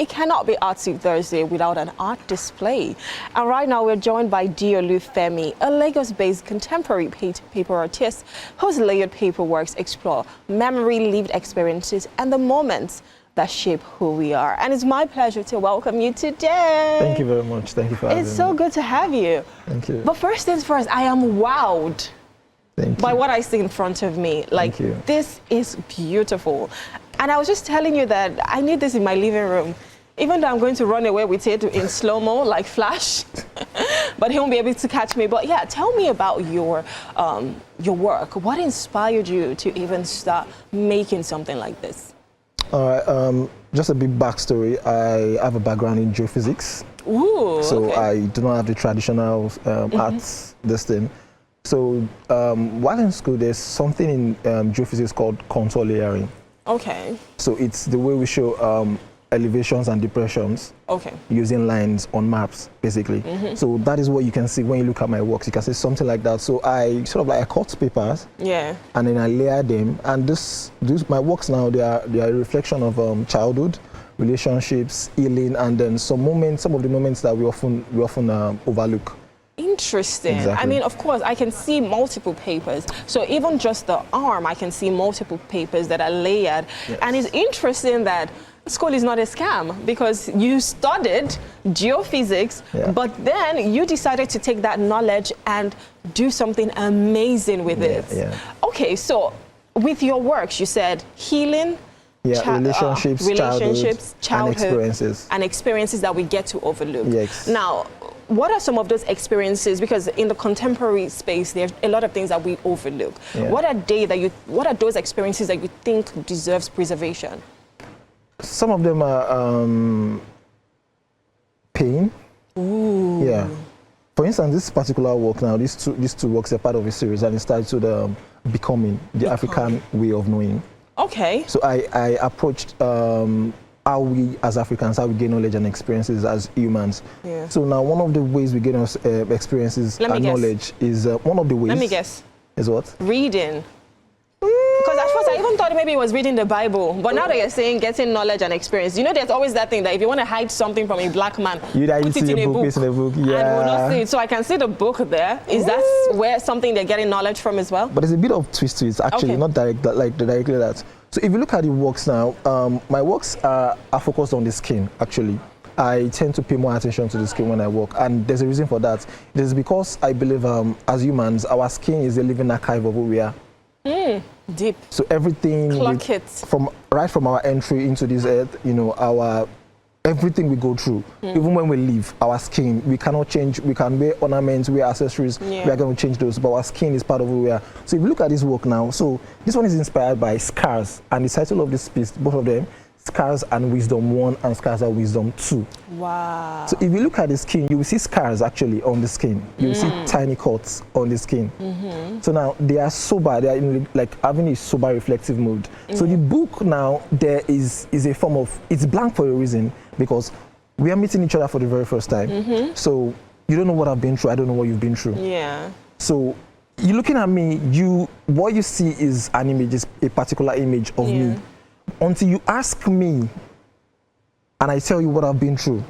it cannot be Artsy Thursday without an art display. And right now we're joined by Deolu Femi, a Lagos-based contemporary paper artist whose layered paperworks explore memory, lived experiences, and the moments that shape who we are. And it's my pleasure to welcome you today. Thank you very much. Thank you for having me. It's so good to have you. Thank you. But first things first, I am wowed by what I see in front of me. Like, this is beautiful. And I was just telling you that I need this in my living room. Even though I'm going to run away with it in slow-mo, like Flash, but he won't be able to catch me. But yeah, tell me about your work. What inspired you to even start making something like this? All right, just a big backstory. I have a background in geophysics. Ooh, so okay. I do not have the traditional arts, this thing. So while in school, there's something in geophysics called contour layering. Okay. So it's the way we show elevations and depressions using lines on maps, basically. So that is what you can see when you look at my works. You can see something like that. So I I cut papers, and then I layer them. And my works now, they are a reflection of childhood, relationships, healing, and then some of the moments that we often overlook. Interesting. Exactly. I mean, of course, I can see multiple papers. So even just the arm, I can see multiple papers that are layered. Yes. And it's interesting that school is not a scam, because you studied geophysics, but then you decided to take that knowledge and do something amazing with it. Yeah. Okay, so with your works, you said healing, relationships, childhood, and experiences that we get to overlook. Yes. Now, what are some of those experiences? Because in the contemporary space, there's a lot of things that we overlook. Yeah. What are those experiences that you think deserves preservation? Some of them are pain. Ooh. Yeah. For instance, this particular work now, these two works are part of a series, and it starts with becoming the African way of knowing. Okay. So I approached how we as Africans, how we gain knowledge and experiences as humans. Yeah. So now one of the ways we gain experiences and knowledge is one of the ways. Let me guess. Is what? Reading. Because at first I even thought maybe it was reading the Bible, but now that you're saying getting knowledge and experience, you know, there's always that thing that if you want to hide something from a black man, put it in a book. Yeah. And we'll not see it. So I can see the book there. Is that where something they're getting knowledge from as well? But there's a bit of twist to it, actually, not directly that. So if you look at the works now, my works are focused on the skin, actually. I tend to pay more attention to the skin when I work, and there's a reason for that. It is because I believe as humans, our skin is a living archive of who we are. Deep. So everything right from our entry into this earth, you know, everything we go through, even when we leave, our skin, we cannot change. We can wear ornaments, wear accessories, we are going to change those, but our skin is part of who we are. So if you look at this work now, so this one is inspired by scars, and the title of this piece, both of them, Scars and Wisdom 1 and Scars and Wisdom 2. Wow. So if you look at the skin, you will see scars actually on the skin. You will see tiny cuts on the skin. So now they are sober, they are like having a sober reflective mood. So the book now, there is a form of, it's blank for a reason, because we are meeting each other for the very first time. So you don't know what I've been through, I don't know what you've been through. Yeah. So you're looking at me, what you see is an image, is a particular image of me. Until you ask me and I tell you what I've been through,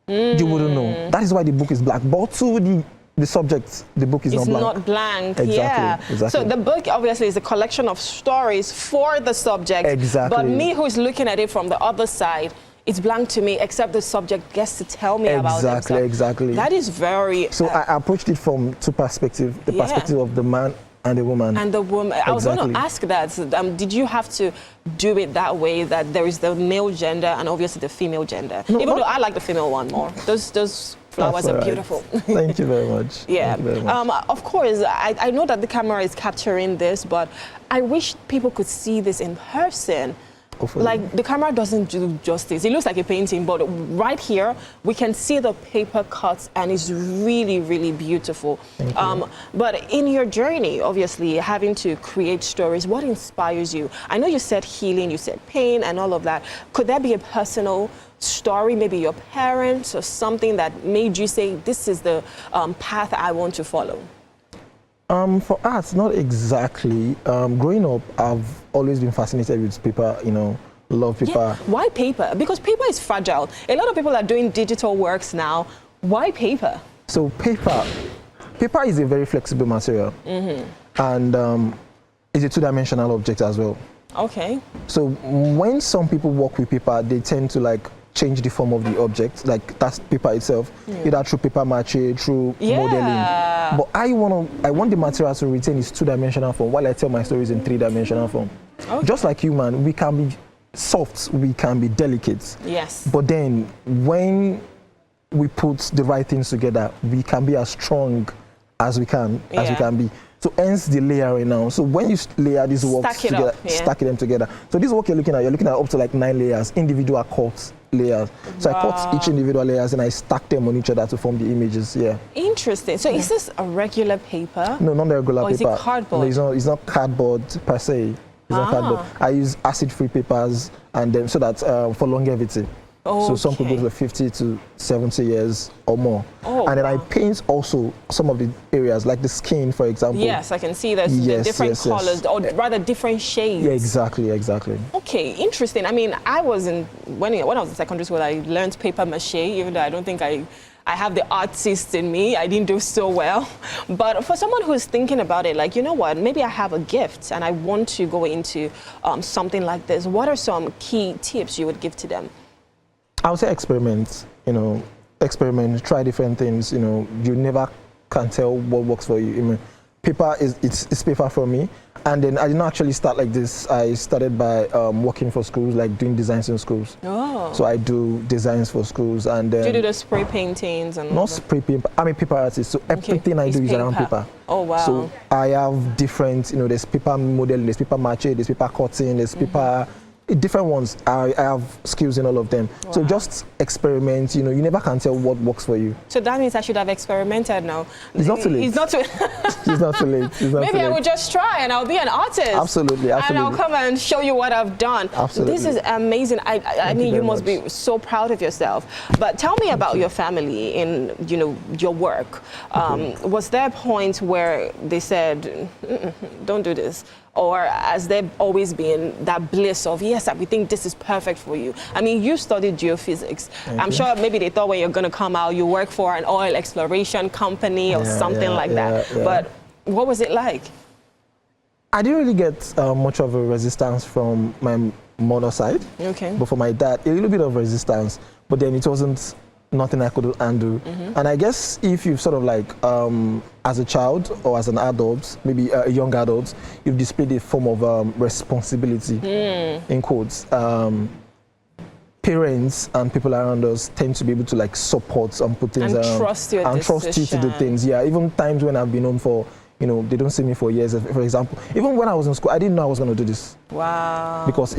you wouldn't know. That is why the book is black. But to the subject, the book is not blank. It's not blank, Exactly. So the book obviously is a collection of stories for the subject. Exactly. But me who's looking at it from the other side, it's blank to me, except the subject gets to tell me about it. Exactly. That is very... So I approached it from two perspectives. The perspective of the man and the woman. And the woman. I was going to ask that. Did you have to do it that way, that there is the male gender and obviously the female gender? No, even though I like the female one more. Those flowers are beautiful. Thank you very much. Yeah. Thank you very much. Of course, I know that the camera is capturing this, but I wish people could see this in person. Hopefully. Like, the camera doesn't do justice. It looks like a painting, but right here, we can see the paper cuts, and it's really, really beautiful. But in your journey, obviously, having to create stories, what inspires you? I know you said healing, you said pain, and all of that. Could there be a personal story, maybe your parents or something that made you say, this is the path I want to follow? For art, not exactly. Growing up, I've always been fascinated with paper, Love paper. Yeah. Why paper? Because paper is fragile. A lot of people are doing digital works now. Why paper? So paper is a very flexible material, and it's a two-dimensional object as well. Okay. So when some people work with paper, they tend to like change the form of the object, like that's paper itself, either through paper mache, through modeling. But I want the material to retain its two-dimensional form while I tell my stories in three-dimensional form. Okay. Just like human, we can be soft, we can be delicate. Yes. But then when we put the right things together, we can be as strong as we can be. So hence the layering now. So when you layer these works together, stacking them together. So this work you're looking at up to like 9 layers, individual cut layers. So I cut each individual layers and I stack them on each other to form the images. Yeah. Interesting. So is this a regular paper? No, not a regular paper. Is it cardboard? No, it's not cardboard per se. It's not cardboard. I use acid-free papers and then so that for longevity. Okay. So some people go 50 to 70 years or more. Oh, and then I paint also some of the areas, like the skin, for example. Yes, I can see there's different colors, or rather different shades. Yeah, exactly. Okay, interesting. I mean, when I was in secondary school, I learned paper mache, even though I don't think I have the artist in me. I didn't do so well. But for someone who's thinking about it, like, you know what, maybe I have a gift and I want to go into something like this, what are some key tips you would give to them? I would say experiment, try different things, you never can tell what works for you. I mean, paper it's paper for me. And then I didn't actually start like this. I started by working for schools, like doing designs in schools. Oh. So I do designs for schools and then... Do you do the spray paintings? And not spray paint, I'm a paper artist, so everything I do is around paper. Oh, wow. So I have different, there's paper modeling, there's paper mache, there's paper cutting, there's paper... different ones. I have skills in all of them. Wow. So just experiment, you never can tell what works for you. So that means I should have experimented now. It's not too late. It's not too It's not too late. Maybe I would just try and I'll be an artist. Absolutely. And I'll come and show you what I've done. Absolutely. This is amazing. I mean, you must be so proud of yourself. But tell me about your family in, your work. Was there a point where they said, don't do this? Or has there always been that bliss of, yes, we think this is perfect for you? I mean, you studied geophysics. I'm sure maybe they thought when you're going to come out, you work for an oil exploration company or something like that. Yeah. But what was it like? I didn't really get much of a resistance from my mother's side. Okay. But for my dad, a little bit of resistance. But then it wasn't nothing I could undo. And I guess if you've sort of like, as a child or as an adult, maybe a young adult, you've displayed a form of responsibility, in quotes. Parents and people around us tend to be able to like support and put things around. Trust your decision. Trust you to do things. Yeah, even times when I've been known for, they don't see me for years, for example. Even when I was in school, I didn't know I was going to do this. Wow. Because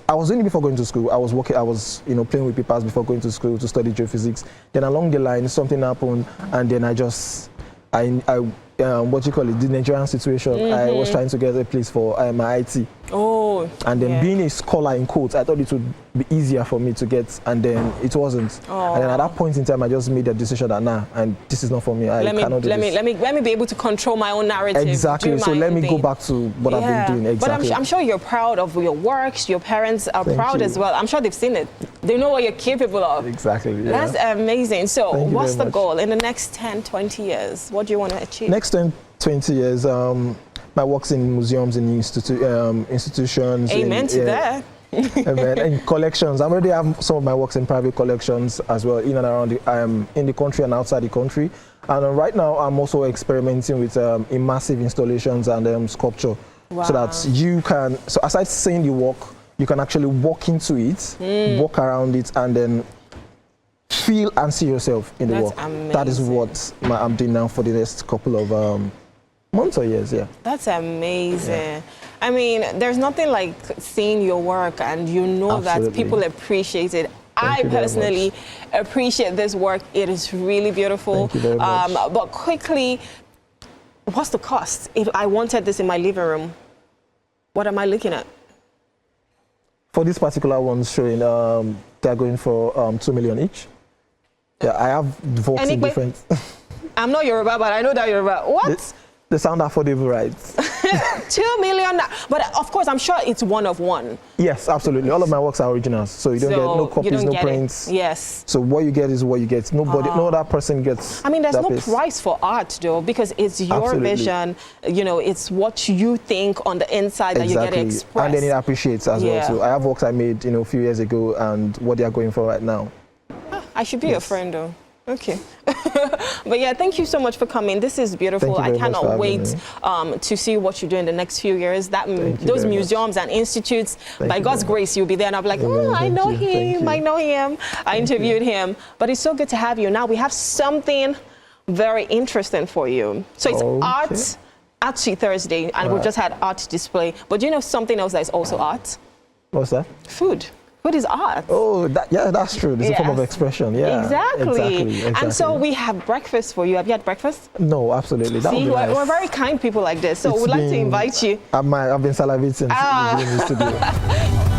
I was doing it before going to school. I was playing with papers before going to school to study geophysics. Then along the line, something happened, and then the Nigerian situation, I was trying to get a place for my IT. Oh. And then being a scholar in quotes, I thought it would be easier for me to get, and then it wasn't. Oh. And then at that point in time, I just made the decision that and this is not for me. I cannot do this. Let me be able to control my own narrative. Exactly. So let me go back to what I've been doing. Exactly. But I'm sure you're proud of your works. Your parents are proud as well. I'm sure they've seen it. They know what you're capable of. Exactly. Yeah. That's amazing. So what's the goal in the next 10, 20 years? What do you want to achieve? Next 10, 20 years, my works in museums and institutions. Amen to that. And collections. I already have some of my works in private collections as well, in and around in the country and outside the country. And right now, I'm also experimenting with immersive installations and sculpture. Wow. So that you can, aside seeing the work, you can actually walk into it, walk around it, and then feel and see yourself in the work. Amazing. That is what I'm doing now for the next couple of months or years, yeah. That's amazing. Yeah. I mean, there's nothing like seeing your work and that people appreciate it. I personally appreciate this work. It is really beautiful. Thank you very much. But quickly, what's the cost? If I wanted this in my living room, what am I looking at? For this particular one showing, they're going for 2 million each. Yeah, I have works in different... I'm not Yoruba, but I know that Yoruba. What? They sound affordable, right? 2 million, but of course, I'm sure it's one of one. Yes, absolutely. All of my works are originals, so you don't get no copies, no prints. Yes. So what you get is what you get. Nobody, no other person gets. I mean, there's no piece. price for art, though, because it's your vision. You know, it's what you think on the inside that you get to express. And then it appreciates as well. So I have works I made, a few years ago, and what they are going for right now. I should be your friend, though. Okay. But yeah, thank you so much for coming. This is beautiful. I cannot wait to see what you do in the next few years. Those museums and institutes, by God's grace, you'll be there and I'll be like, oh, I know him. I know him. I interviewed him. But it's so good to have you. Now we have something very interesting for you. So it's Artsy Thursday, and we've just had art display. But do you know something else that is also art? What's that? Food. Food is art. Oh, that's true. It's a form of expression. Yeah. Exactly. And so we have breakfast for you. Have you had breakfast? No, absolutely. See, we're very kind people like this. So we'd like to invite you. I've been salivating in the studio.